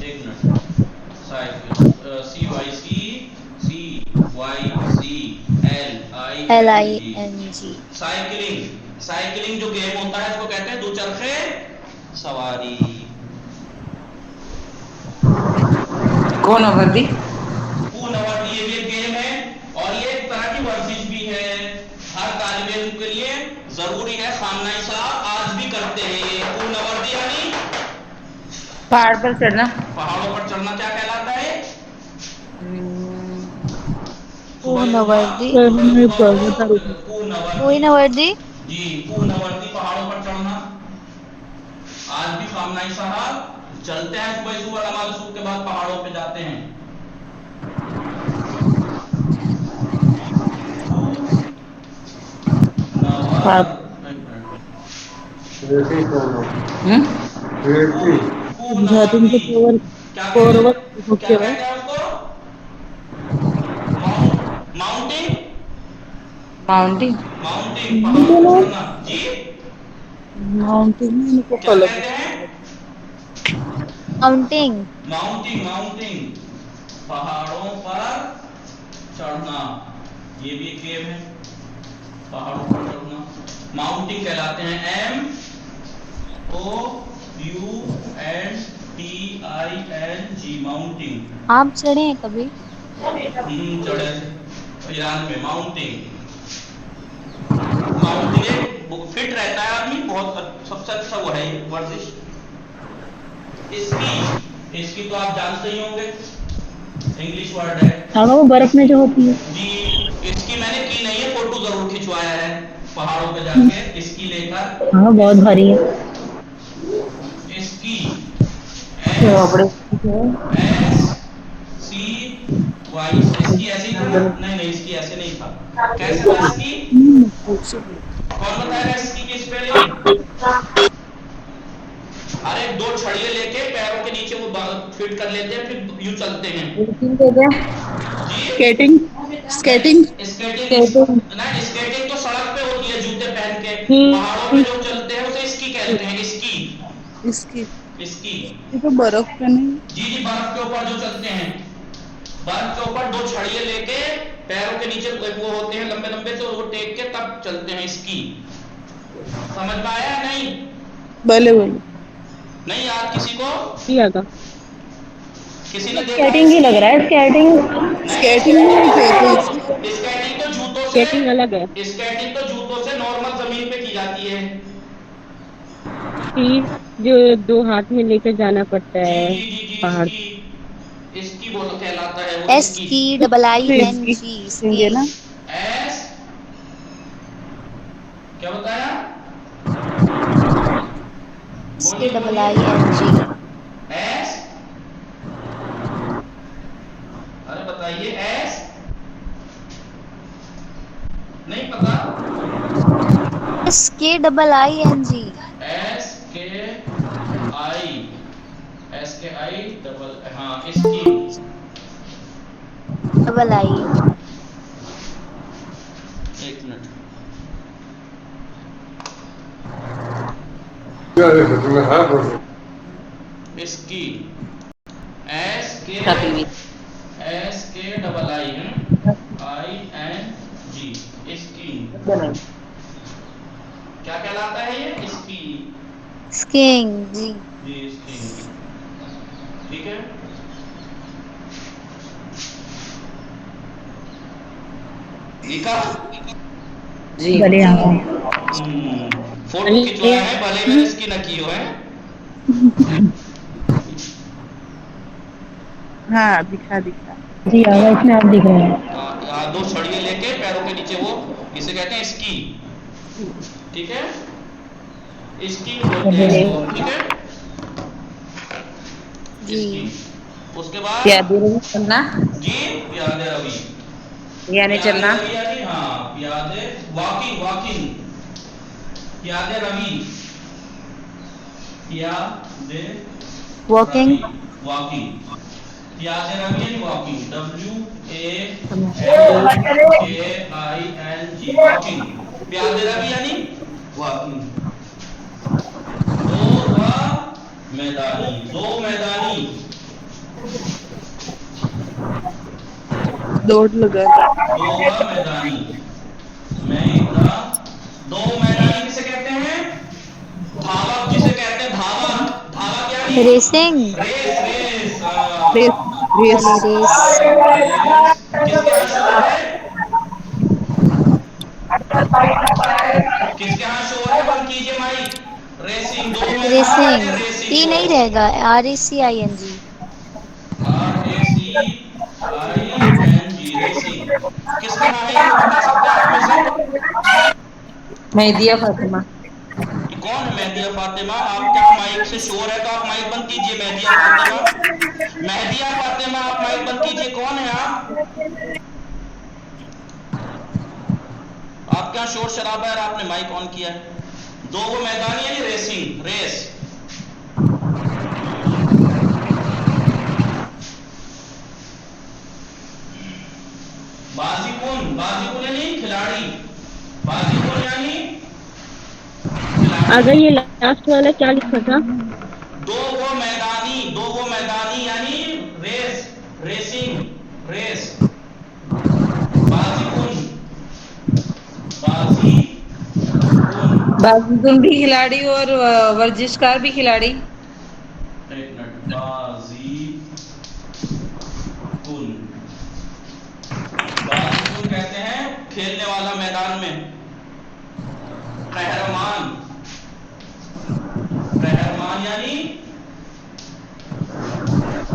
एक minute, cycle, CYCLING, LING, cycling. Cycling जो गेम होता है इसको कहते हैं दो चरखे सवारी। कौन अवधि? पूर्णवर्ती, ये भी एक गेम है और ये एक तरह की वर्जिश भी है। हर तालिब इल्म के लिए जरूरी है, खामनाई साहब आज भी करते हैं ये। पूर्णवर्ती यानी पहाड़ पर चढ़ना। पहाड़ों पर चढ़ना क्या कहलाता है? पूर्णवर्ती, पूर्णवर्ती, पूर्णवर्ती, जी पूर्णवर्ती पहाड़ों पर चढ़ना। आज भी खामनाई साहब चलते हैं, सुबह सुबह नमाज सुबह के बाद पहाड़ों पे जाते हैं। क्या कहते हैं उसको? Mounting, mounting. माउंटिंग पहाड़ों पर चढ़ना। जी माउंटेन को क्या फॉलो कहते हैं? माउंटिंग, माउंटिंग, माउंटिंग पहाड़ों पर चढ़ना, ये भी एक गेम है, पहाड़ों पर चढ़ना माउंटिंग कहलाते हैं। MOUNTING, mounting. आप चढ़े हैं कभी? चढ़े ईरान में माउंटिंग। माउंटिंग फिट रहता है आदमी, बहुत सबसे अच्छा वो है वर्जिश। इसकी, इसकी तो आप जानते ही होंगे, इंग्लिश वर्ड है। हाँ वो बर्फ में जो होती है। जी, इसकी मैंने की नहीं है, फोटो जरूर खिंचवाया है पहाड़ों पे जाके इसकी लेकर। हाँ बहुत भारी है। इसकी एस सी वाई, इसकी ऐसे ही था ना? नहीं नहीं, इसकी ऐसे नहीं था। कैसे था इसकी? कौन बताएगा इसकी की स्पेलिंग? अरे दो छड़िए लेके पैरों के नीचे वो फिट कर लेते हैं, फिर यूं चलते हैं। जी, स्केटिंग स्केटिंग स्केटिंग ना, स्केटिंग तो सड़क पे होती है जूते पहन के, पहाड़ों में जो चलते हैं उसे स्की कहते हैं। स्की, इसकी स्की। ये तो बर्फ पे नहीं। जी जी, बर्फ के ऊपर जो चलते हैं, बर्फ के ऊपर दो छड़िए लेके पैरों के नीचे वो होते हैं लंबे लंबे, तो वो टेक के तब चलते हैं, स्की। समझ में आया? नहीं भले भले नहीं यार, किसी को किया था। किसी ने देखा? स्केटिंग ही लग रहा है, स्केटिंग। स्केटिंग नहीं कहते स्केटिंग तो जूतों से, स्केटिंग अलग है। स्केटिंग तो जूतों से नॉर्मल जमीन पे की जाती है। कि जो दो हाथ में लेकर जाना पड़ता जी है जी जी जी, पहाड़। इसकी बोलो कहलाता है वो, एस की डबल आई एन इसकी जी सिंगे ना। एस, क्या बताया? इसकी double I N G. S, अरे बताइए एस, नहीं पता? S K double I N G. S K I, S K I double, हाँ इसकी। Double I. एक मिनट, इसकी एस के डबल आई है, आई एन जी, इसकी। क्या कहलाता है ये? इसकी। स्कीइंग जी। जी इसकी, ठीक है। लिखा? जी भले हाँ। फोटो खिंचवाया है, भले मैंने इसकी न की हो है। हाँ दिखा दिखा। जी आगा इसमें आप दिख रहे हैं। यहाँ दो छड़िए लेके पैरों के नीचे, वो इसे कहते हैं स्की, ठीक है। स्की बोलते हैं इसको, ठीक है जी। स्की। उसके बाद क्या चलना, जी, प्यादे रवि, यानी चलना। प्यादे रवि यानी हाँ प्यादे, वॉकिंग, वॉकिंग, प्यादे रवि, प्यादे वॉकिंग। रवि, वॉकिंग, प्यादे रवि यानी वॉकिंग, WALKING, वॉकिंग। प्यादे रवि यानी वॉकिंग। दो व मैदानी, दो मैदानी, दौड़ लगा। दो व मैदानी, मैदान। दो मैदानी किसे कहते हैं? धावक जिसे कहते हैं, धावक। धावक यानी racing. Race, race, race race वाली रेस। रेस। किसके यहाँ शोर है? किसके यहाँ शोर है? बंद कीजिए माइक। रेसिंग, दो मैदान रेसिंग। रेसिंग ई नहीं हो। रहेगा, RACING। RACING, racing. किसके यहाँ है ये बता सकते हैं आप में से? मेहदिया फातिमा। ये कौन है मेहदिया फातिमा? आपके यहाँ माइक से शोर है तो आप माइक बंद कीजिए। मेहदिया फातिमा, मेहदिया फातिमा, आप माइक बंद कीजिए। कौन है आप? आपके यहाँ शोर शराबा है और आपने माइक ऑन किया है। दो वो मैदानी यानी रेसिंग, रेस। बाजीकुन, बाजीकुन यानी खिलाड़ी, बाजीकुन यानी खिलाड़ी। अगर ये लास्ट वाला क्या लिखा था? दो वो मैदानी, दो वो मैदानी यानी रेस, रेसिंग, रेस। बाजीकुन, बाजीकुन, बाजीगुन भी खिलाड़ी और वर्जिशकार भी खिलाड़ी। एक मिनट, बाजीकुन, बाजीकुन कहते खेलने वाला मैदान में। कहरमान, कहरमान यानी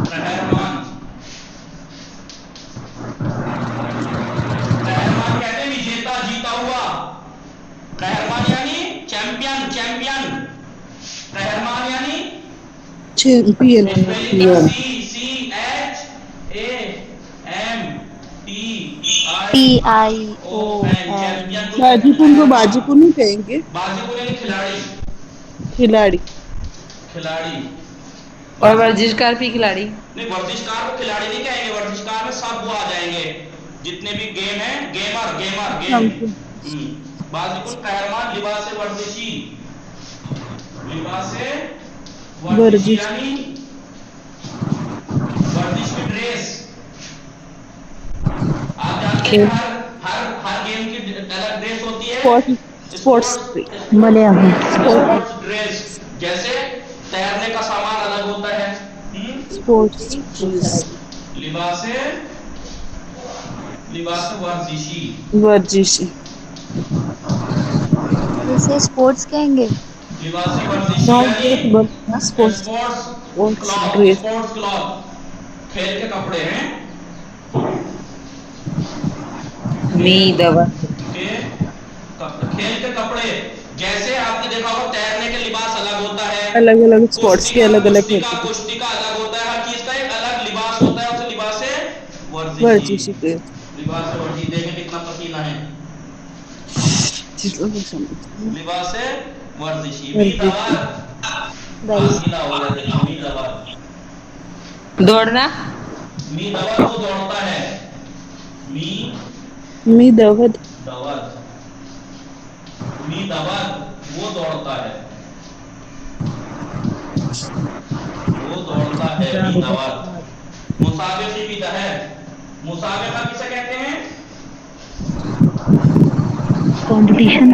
कहरमान, कहरमान कहते हैं विजेता, जीता हुआ। कहरमान यानी चैंपियन, चैंपियन। कहरमान यानी चैंपियन। PION। बाजीपुर को बाजीपुर नहीं कहेंगे, बाजीपुर यानी खिलाड़ी, खिलाड़ी। खिलाड़ी। और वर्जिशकार भी खिलाड़ी। नहीं, वर्जिशकार को खिलाड़ी नहीं कहेंगे, वर्जिशकार में सब वो आ जाएंगे जितने भी गेम है, गेमर, गेमर, गेम। बाजीपुर कहरमान लिबास वर्जिशी, लिबास वर्जिश यानी वर्जिश की ड्रेस। आप जानते हैं हर गेम की अलग ड्रेस होती है। स्पोर्ट्स ड्रेस, जैसे तैरने का सामान अलग होता है। स्पोर्ट्स लिबास वर्जिशी, वर्जिशी। इसे स्पोर्ट्स कहेंगे। लिबास वर्जिशी यानी स्पोर्ट्स ड्रेस, स्पोर्ट्स क्लॉथ, खेल के कपड़े हैं। खेल के कपड़े, जैसे आपने देखा होगा तैरने के लिबास अलग होता है, अलग अलग स्पोर्ट्स के अलग अलग कुश्ती का अलग होता है, हर चीज का एक अलग लिबास होता है, उसे लिबास वर्जिशी। लिबास वर्जिशी, देखें कितना पसीना है। लिबास वर्जिशी। दौड़ना, मी दवद वो दौड़ता है, मी दवद वो दौड़ता है, वो दौड़ता है, मी दवद। मुसाबिक़ी भी है, मुसाबिक़ा किसे कहते हैं? कंपटीशन।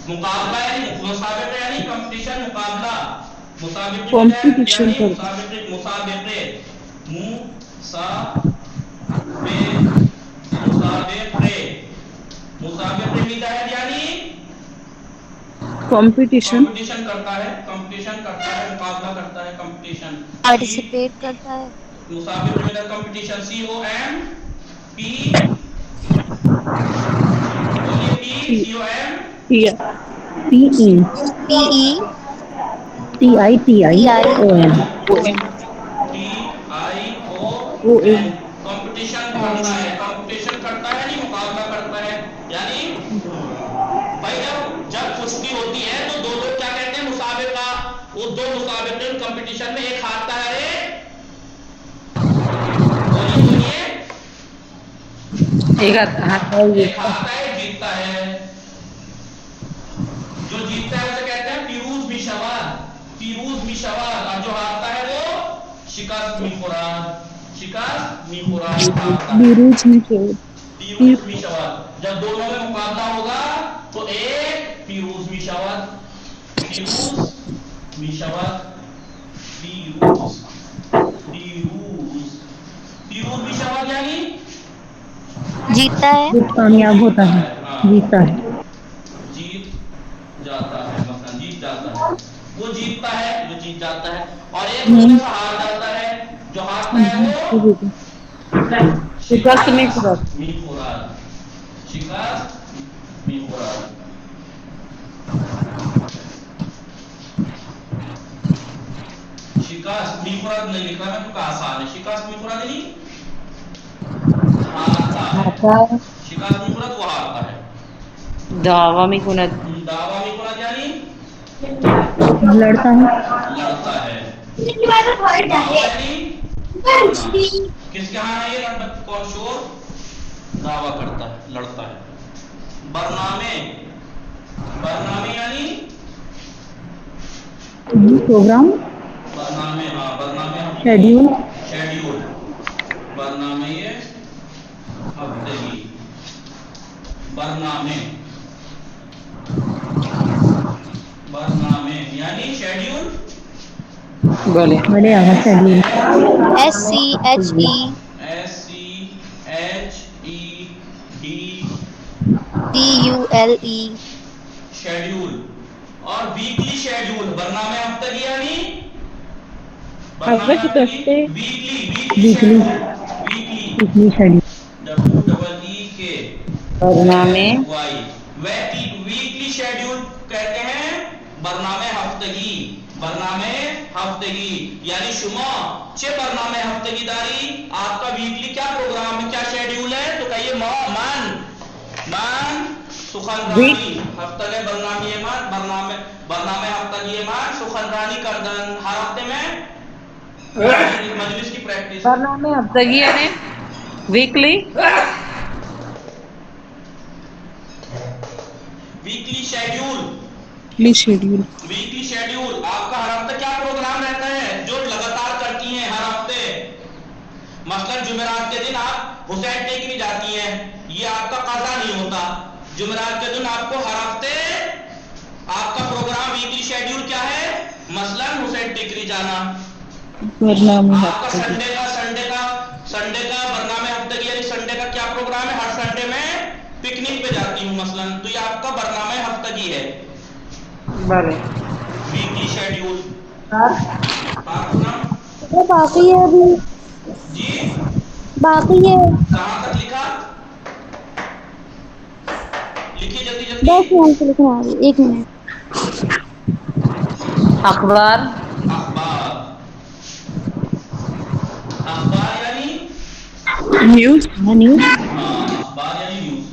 मुकाबला यानी मुसाबिक़ा यानी कंपटीशन, मुकाबला। मुसाबिक़ी कंपटीशन यानी मुसाबिक़े, मुसाबिक़े, मुसाबिक़े मिजाज यानी कंपटीशन करता है, कंपटीशन करता है, मुकाबला करता है, कंपटीशन, पार्टिसिपेट करता है। मुसाबिक़े मिजाज कंपटीशन, COMP, कंपटीशन करता है, कंपटीशन करता है नहीं, मुकाबला करता है। यानी भाई जब कुश्ती होती है तो दो लोग क्या कहते हैं? मुसाबिक़ा। वो दो मुसाबिक़े कंपटीशन में एक हारता है, बोलिए, एक हारता है, जीतता है। जो जीतता है उसे कहते हैं फिरूज मिशवाद, फिरूज मिशवाद। और जो हारता है वो शिकस्त मिफुराद, शिकस्त मिफुराद, बिरूज मिशवाद। जब दोनों में मुकाबला होगा तो एक फिरूज मिशवाद, फिरूज मिशवाद, फिरूज मिशवाद यानी जीतता है, कामयाब होता है, जीतता है। जीत जाता है, मतलब जीत जाता है, वो जीतता है, जो जीत जाता है। और एक दूसरे से हार जाता है, जो हारता है वो शिकस्त मिफुराद, शिकस्त मिफुराद। शिकस्त मिफुराद नहीं लिखा है क्योंकि आसान है। शिकस्त मिफुराद नहीं हारता है, शिकस्त मिफुराद वो हारता है। दावा में कुनत, दावा मिफुराद यानी लड़ता है। लड़ता है। किसके यहाँ है ये कौन शोर? दावा करता है, लड़ता है। बरनामे, बरनामे यानी प्रोग्राम, बरनामे, हाँ बरनामे, शेड्यूल, शेड्यूल। बरनामे ये हफ्ते की, बरनामे, बरनामे यानी शेड्यूल। बोले बड़े आवाज schedule. SCHE, SCHEDULE, SCHEDULE schedule. और वीकली शेड्यूल बरनामे हफ्तगी यानी अव्वल बरनामे हफ्तगी दस्ते weekly weekly schedule weekly weekly schedule बरनामे WEEKLY वीकली शेड्यूल कहते हैं बरनामे हफ्तगी। बरनामे हफ्तगी यानी शुमा चे बरनामे हफ्तगी दारी आपका वीकली क्या प्रोग्राम है, क्या शेड्यूल है? तो कहिए मान सुखनरानी हफ्तगे बरनामी मान बरनामे हफ्तगी मान सुखनरानी करदन हर हफ्ते में मजलिस की प्रैक्टिस। बरनामे हफ्तगी यानी वीकली वीकली शेड्यूल आपका हर हफ्ते क्या प्रोग्राम रहता है जो लगातार करती हैं हर हफ्ते। मसलन जुमेरात के दिन आप हुसैन टेकरी जाती हैं, ये आपका कज़ा नहीं होता। जुमेरात के दिन आपको हर हफ्ते आपका प्रोग्राम वीकली शेड्यूल क्या है, मसलन हुसैन टेकरी जाना। आपका संडे का बरनामे हफ्ते यानी संडे का क्या प्रोग्राम है, हर संडे में पिकनिक पे जाती हूँ मसलन, तो ये आपका बरनामे हफ्तगी है वीकली शेड्यूल। वो बाकी है अभी, जी बाकी है। कहाँ तक लिखा, लिखिए जल्दी 10 जल्दी। मिनट से लिखना है, 1 मिनट। अखबार अखबार अखबार यानी न्यूज अखबार यानी न्यूज।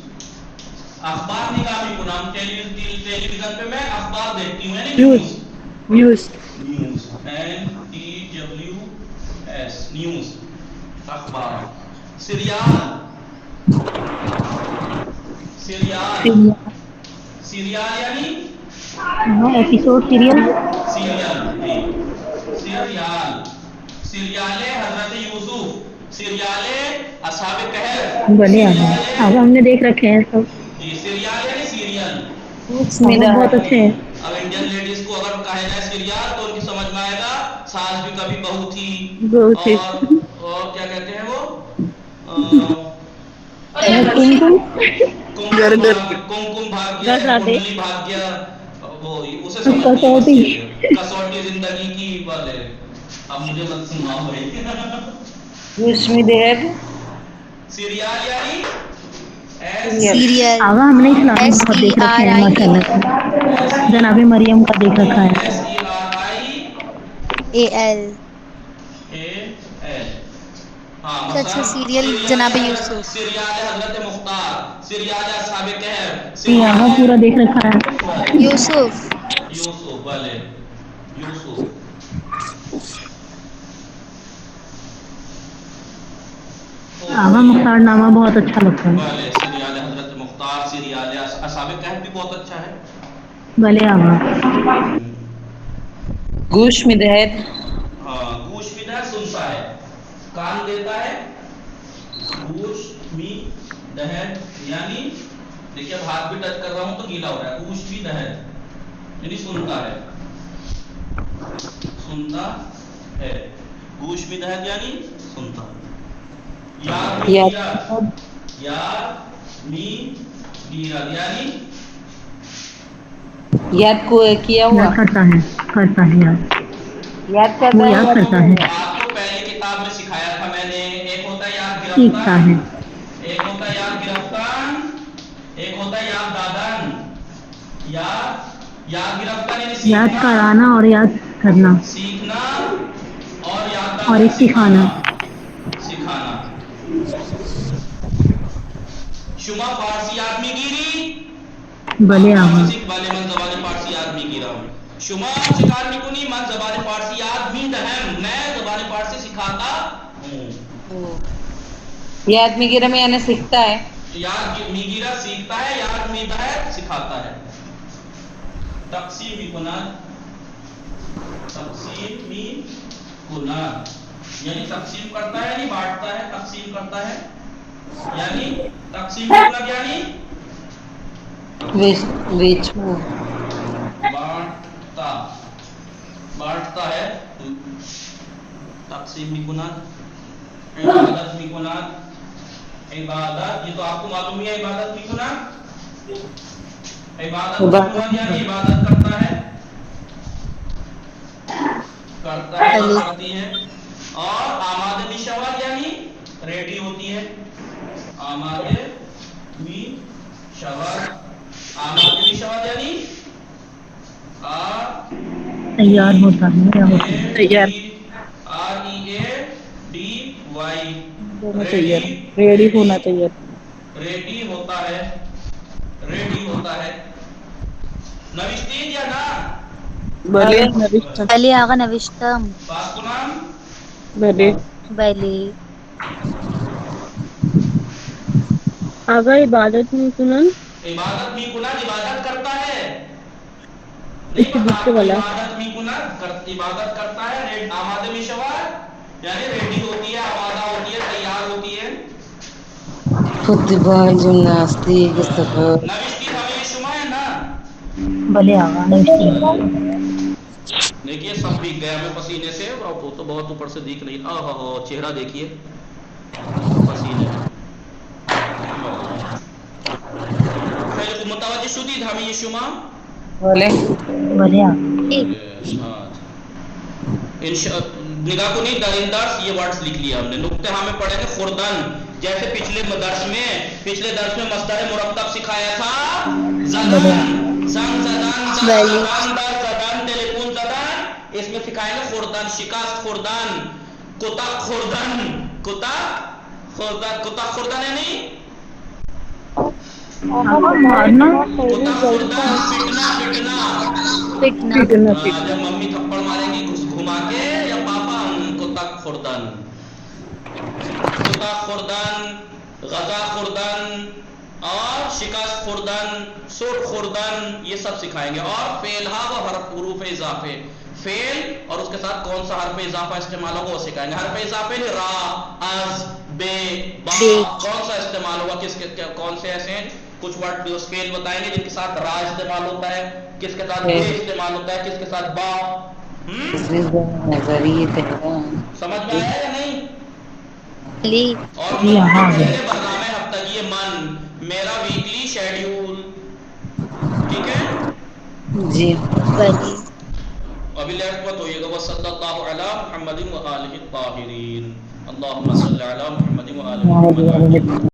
अखबार निकामी को नाम टेलीविजन पे मैं अखबार देखती हूँ यानी न्यूज न्यूज NEWS न्यूज अखबार। सीरियल यानी एपिसोड सीरियल सीरियाले हजरत यूसुफ, सीरियाले असहाबे कहफ। बढ़िया है, अब हमने देख रखे हैं सब। ये सीरियल यानी सीरियल। बहुत अच्छे हैं। अब इंडियन लेडीज को अगर कहा जाए सीरियल तो उनकी समझ में आएगा सास भी कभी बहू थी, बहुत ही और क्या कहते हैं वो कुमकुम भाग्य, कुंडली भाग्य, वो उसे समझ नहीं, कसौटी जिंदगी की वाले। अब मुझे मत सुनाओ भाई। सीरियल यानी सीरियल आगा हमने इस्लामी बहुत देख रखे हैं माशाल्लाह से। जनाबे मरियम का देख रखा है। SERIAL हाँ, अच्छा सीरियल जनाब यूसुफ। सीरियल हजरत मुख्तार, सीरियल असहाबे कहफ, यहाँ पूरा देख रखा है। यूसुफ यूसुफ वाले यूसुफ। आगा मुख्तार नामा बहुत अच्छा लगता है। वाले सीरियल हजरत मुख्तार, सीरियल असहाबे कहफ भी बहुत अच्छा है। भले आगा गूश मिदहत हाँ, गूश मिदहत सुनता है, कान देता है। गूश मी दहत यानी देखिए अब हाथ भी टच कर रहा हूं तो गीला हो रहा है। गूश भी दहत यानी सुनता है, सुनता है। गूश भी दहत यानी सुनता है। याद मी गिरद यानी याद को किया हुआ याद करता है याद वो याद करता है, आपको पहले किताब में सिखाया था मैंने। एक होता है याद सीखता गिरफ्तार, है। एक होता है याद गिरफ्तार, एक होता है याद दादन। याद गिरफ्तार यानी याद सीखना, कराना और याद करना सीखना और याद और एक सिखाना। सिखाना। शुमा फारसी आदमी गिरी भले आगा वाले मन जबान फारसी आदमी गिरा। शुमा शिकार निकुनी मन जबान फारसी आदमी दहम, मैं जबान फारसी सिखाता हूँ। ये आदमी गिरा में यानी सीखता है। याद मिगिरा सीखता है, याद मिदा है सिखाता है। तक़सीम यानी तक़सीम करता है यानी बांटता है, तक़सीम करता है यानी तक़सीम यानी बांटता है। तक़सीम इबादत, ये तो आपको मालूम ही है। इबादत इबादत मफूल यानी इबादत करता है, करता है या करती है। और आमादे भी शवाल यानी रेडी होती है, आमादे भी शवाल, आमादे भी शवाल यानी तैयार होता है या होता है। तैयार READY होना चाहिए, रेडी होना चाहिए। रेडी होता है, रेडी होता है। नविश्तीन या ना भले बली आगा नविश्तम बाकुनाम भले बली आगा इबादत में कुनन इबादत भी कुना इबादत करता है, इसके दूसरे वाला इबादत भी कुना इबादत करता है। आमादे में शवाल यानी रेडी होती है, आमादा होती है, तैयार होती है। फुटबॉल जिम्नास्टिक सफर नविश्ती हमें शुमा है ना। भले आगा नहीं। देखिए सब भीग गया मैं पसीने से, और वो तो बहुत ऊपर से दिख नहीं। ओहो चेहरा देखिए पसीने में। फिर मुतवज्जिह शुदीद हमें ये शुमा बोले भले आगा निगाह को नहीं दरिंदार, ये वर्ड्स लिख लिया हमने। नुक्ते हमें पढ़ेंगे खुर्दन, जैसे पिछले दर्स में मस्दर मुरक्कब सिखाया था, ज़दन ज़ंग ज़दन ज़दन दर ज़दन टेलीफोन ज़दन, इसमें सिखाएंगे खुर्दन, शिकास्त खुर्दन, कुता खुर्दन, कुता खुर्दन, कुता खुर्दन है नहीं मारना कुता खुर्दन, पिटना पिटना फिटना जब मम्मी थप्पड़ मारेगी घुमा के, या पापा कुता खुर्दन, कुता खुर्दन, गजा खुर्दन और शिकस्त खुर्दन, सुर खुर्दन, ये सब सिखाएंगे। और फेलहा व हरफ हुरूफ इजाफे, फेल और उसके साथ कौन सा हरफ इजाफा इस्तेमाल होगा वो सिखाएंगे। हरफ इजाफे में रा, अज, बे, बा, कौन सा इस्तेमाल होगा, किसके कौन से ऐसे हैं कुछ वर्ड जो फेल बताएंगे जिनके साथ रा इस्तेमाल होता है, किसके साथ बे इस्तेमाल होता है, किसके साथ बा। नजरिए तेहरान समझ में आया या नहीं। ली और यहाँ बरनामे हफ्तगी ये मन मेरा वीकली शेड्यूल, ठीक है जी। बली अभी लेट मत होइएगा। वसल्लल्लाहु अला मुहम्मदिन व आलिहि ताहिरीन, अल्लाहुम्मा सल्लि अला मुहम्मदिन व आलिहि मुहम्मद।